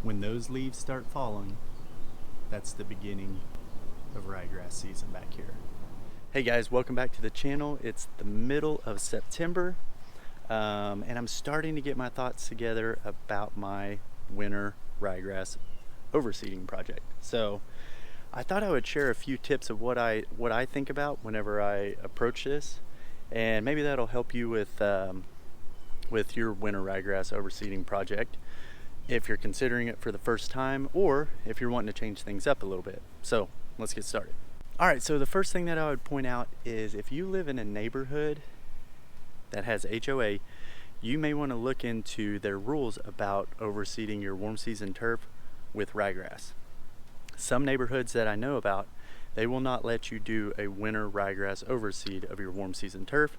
When those leaves start falling, that's the beginning of ryegrass season back here. Hey guys, welcome back to the channel. It's the middle of September, and I'm starting to get my thoughts together about my winter ryegrass overseeding project. So I thought I would share a few tips of what I think about whenever I approach this, and maybe that'll help you with your winter ryegrass overseeding project if you're considering it for the first time, or if you're wanting to change things up a little bit. So let's get started. All right, so the first thing that I would point out is if you live in a neighborhood that has HOA, you may want to look into their rules about overseeding your warm season turf with ryegrass. Some neighborhoods that I know about, they will not let you do a winter ryegrass overseed of your warm season turf.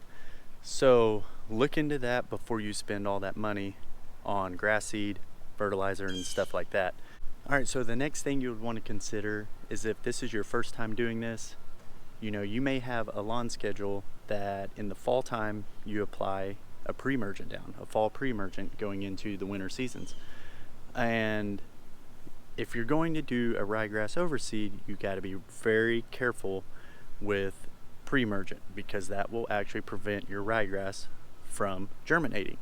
So look into that before you spend all that money on grass seed, fertilizer, and stuff like that. All right, so the next thing you would want to consider is if this is your first time doing this, you may have a lawn schedule that in the fall time you apply a pre-emergent down, a fall pre-emergent going into the winter seasons. And if you're going to do a ryegrass overseed, you got to be very careful with pre-emergent, because that will actually prevent your ryegrass from germinating.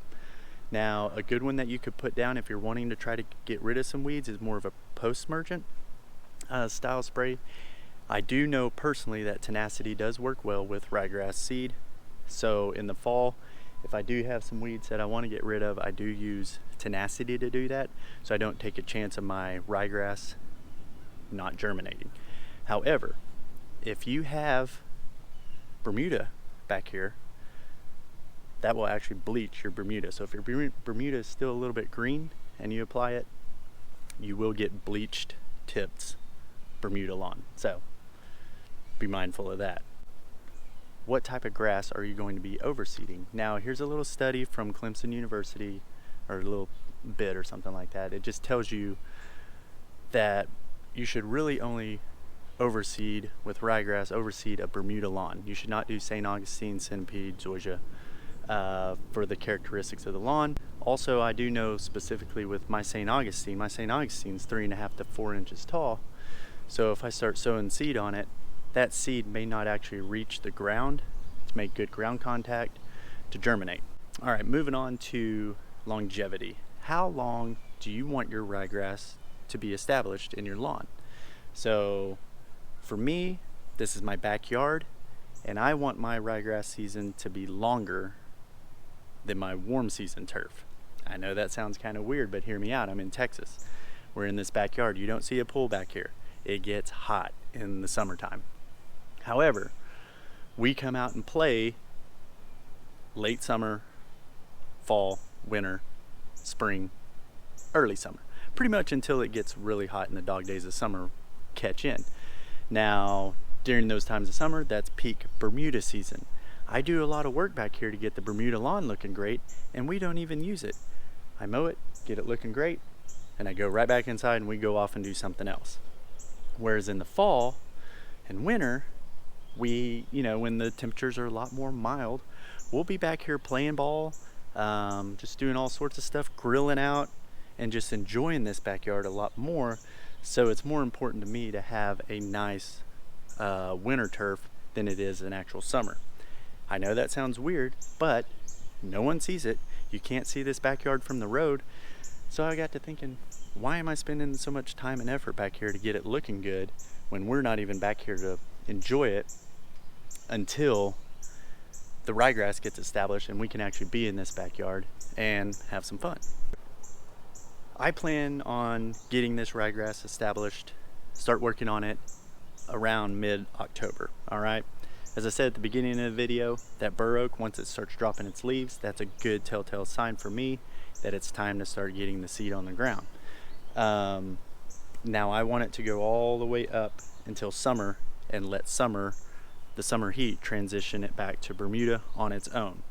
Now, a good one that you could put down if you're wanting to try to get rid of some weeds is more of a post-emergent style spray. I do know personally that tenacity does work well with ryegrass seed. So in the fall, if I do have some weeds that I want to get rid of, I do use tenacity to do that, so I don't take a chance of my ryegrass not germinating. However, if you have Bermuda back here, that will actually bleach your Bermuda. So if your Bermuda is still a little bit green and you apply it, you will get bleached tipped Bermuda lawn. So be mindful of that. What type of grass are you going to be overseeding? Now here's a little study from Clemson University, or a little bit or something like that. It just tells you that you should really only overseed with ryegrass, overseed a Bermuda lawn. You should not do St. Augustine, Centipede, Zoysia, for the characteristics of the lawn. Also, I do know specifically with my St. Augustine's 3.5 to 4 inches tall. So if I start sowing seed on it, that seed may not actually reach the ground to make good ground contact to germinate. All right, moving on to longevity. How long do you want your ryegrass to be established in your lawn? So for me, this is my backyard, and I want my ryegrass season to be longer than my warm season turf. I know that sounds kind of weird, but hear me out. I'm in Texas. We're in this backyard. You don't see a pool back here. It gets hot in the summertime. However, we come out and play late summer, fall, winter, spring, early summer, pretty much until it gets really hot and the dog days of summer catch in. Now, during those times of summer, that's peak Bermuda season. I do a lot of work back here to get the Bermuda lawn looking great, and we don't even use it. I mow it, get it looking great, and I go right back inside and we go off and do something else. Whereas in the fall and winter, we, when the temperatures are a lot more mild, we'll be back here playing ball, just doing all sorts of stuff, grilling out, and just enjoying this backyard a lot more. So it's more important to me to have a nice winter turf than it is an actual summer. I know that sounds weird, but no one sees it. You can't see this backyard from the road. So I got to thinking, why am I spending so much time and effort back here to get it looking good when we're not even back here to enjoy it until the ryegrass gets established and we can actually be in this backyard and have some fun. I plan on getting this ryegrass established, start working on it around mid-October, all right? As I said at the beginning of the video, that bur oak, once it starts dropping its leaves, that's a good telltale sign for me that it's time to start getting the seed on the ground. Now I want it to go all the way up until summer and let the summer heat transition it back to Bermuda on its own.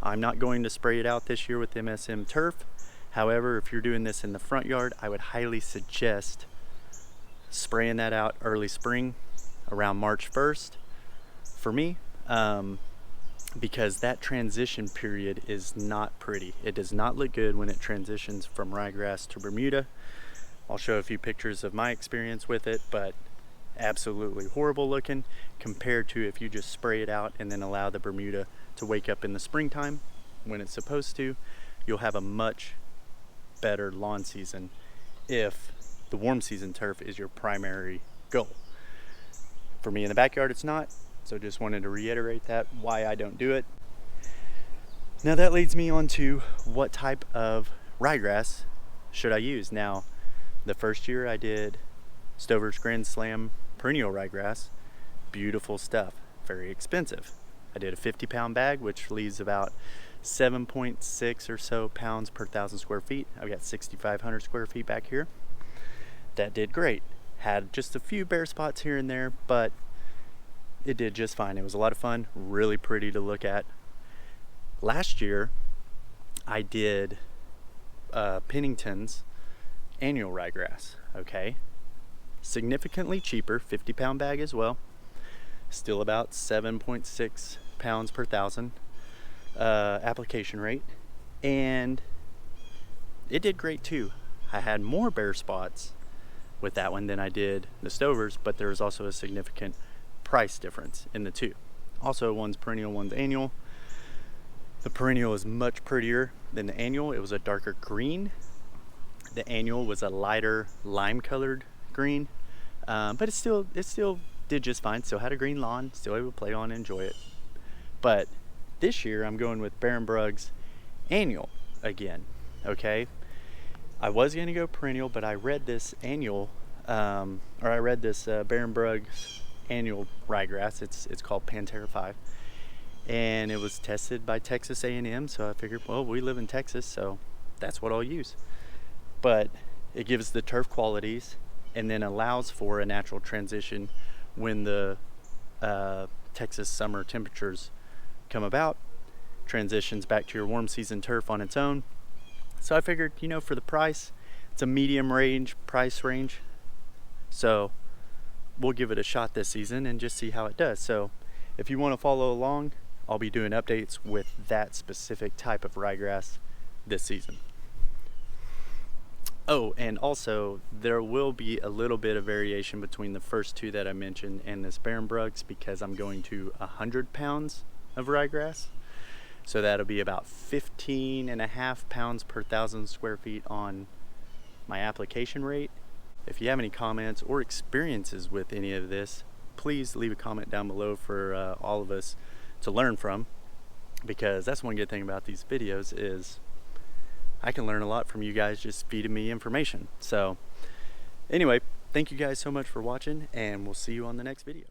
I'm not going to spray it out this year with MSM turf. However, if you're doing this in the front yard, I would highly suggest spraying that out early spring around March 1st. For me, because that transition period is not pretty. It does not look good when it transitions from ryegrass to Bermuda. I'll show a few pictures of my experience with it, but absolutely horrible looking compared to if you just spray it out and then allow the Bermuda to wake up in the springtime when it's supposed to. You'll have a much better lawn season if the warm season turf is your primary goal. For me in the backyard, it's not, so just wanted to reiterate that, why I don't do it. Now that leads me on to what type of ryegrass should I use. Now, the first year I did Stover's Grand Slam perennial ryegrass, beautiful stuff, very expensive. I did a 50-pound bag, which leaves about 7.6 or so pounds per 1,000 square feet. I've got 6,500 square feet back here. That did great. Had just a few bare spots here and there, but it did just fine. It was a lot of fun, really pretty to look at. Last year, I did Pennington's annual ryegrass, okay? Significantly cheaper, 50-pound bag as well. Still about 7.6 pounds per 1,000 application rate. And it did great too. I had more bare spots with that one than I did the Stover's, but there was also a significant price difference in the two. Also, one's perennial, one's annual. The perennial is much prettier than the annual. It was a darker green. The annual was a lighter lime colored green, but it still did just fine. Still had a green lawn, still able to play on and enjoy it. But this year I'm going with Baron Brug's annual again, okay? I was gonna go perennial, but I read this annual, Baron Brug's annual ryegrass. It's called Pantera 5. And it was tested by Texas A&M, so I figured, well, we live in Texas, so that's what I'll use. But it gives the turf qualities and then allows for a natural transition when the Texas summer temperatures come about, transitions back to your warm season turf on its own. So I figured, you know, for the price, it's a medium range price range, so we'll give it a shot this season and just see how it does. So if you want to follow along, I'll be doing updates with that specific type of ryegrass this season. Oh, and also there will be a little bit of variation between the first two that I mentioned and this Baron Brug's, because I'm going to 100 pounds of ryegrass. So that'll be about 15.5 pounds per 1,000 square feet on my application rate. If you have any comments or experiences with any of this, please leave a comment down below for all of us to learn from, because that's one good thing about these videos is I can learn a lot from you guys just feeding me information. So anyway, thank you guys so much for watching, and we'll see you on the next video.